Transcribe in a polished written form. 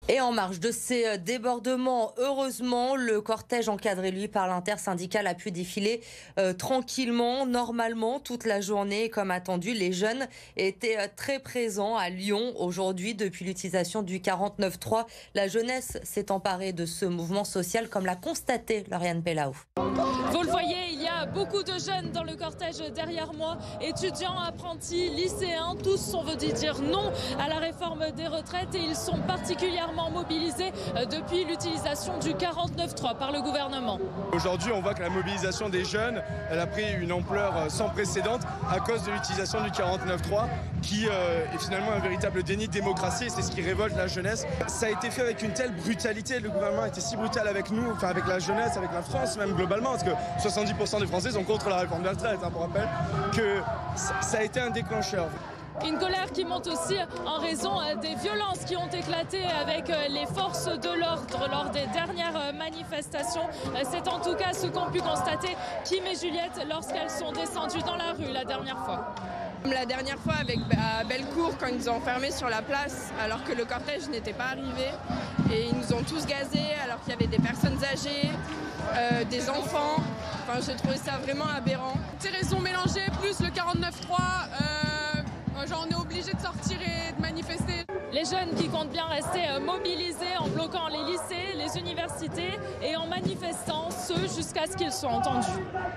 Et en marge de ces débordements, heureusement, le cortège encadré, lui, par l'intersyndicale a pu défiler tranquillement, normalement, toute la journée. Comme attendu, les jeunes étaient très présents à Lyon aujourd'hui depuis l'utilisation du 49.3. La jeunesse s'est emparée de ce mouvement social, comme l'a constaté Lauriane Pellaou. Vous le voyez, il y a beaucoup de jeunes dans le cortège derrière moi, étudiants, apprentis, lycéens, tous ont voulu dire non à la réforme des retraites et ils sont particulièrement mobilisés depuis l'utilisation du 49.3 par le gouvernement. Aujourd'hui, on voit que la mobilisation des jeunes, elle a pris une ampleur sans précédent à cause de l'utilisation du 49.3 qui est finalement un véritable déni de démocratie et c'est ce qui révolte la jeunesse. Ça a été fait avec une telle brutalité, le gouvernement a été si brutal avec nous, enfin avec la jeunesse, avec la France même globalement, parce que 70% des Français sont contre la réforme des retraites, pour rappel, que ça a été un déclencheur. Une colère qui monte aussi en raison des violences qui ont éclaté avec les forces de l'ordre lors des dernières manifestations. C'est en tout cas ce qu'ont pu constater Kim et Juliette lorsqu'elles sont descendues dans la rue la dernière fois. La dernière fois à Bellecour, quand ils nous ont enfermés sur la place alors que le cortège n'était pas arrivé et ils nous ont tous gazés alors qu'il y avait des personnes âgées, des enfants. Enfin, j'ai trouvé ça vraiment aberrant. Ces raisons mélangées plus le 49.3, on est obligé de sortir et de manifester. Les jeunes qui comptent bien rester mobilisés en bloquant les lycées, les universités et en manifestant, ce jusqu'à ce qu'ils soient entendus.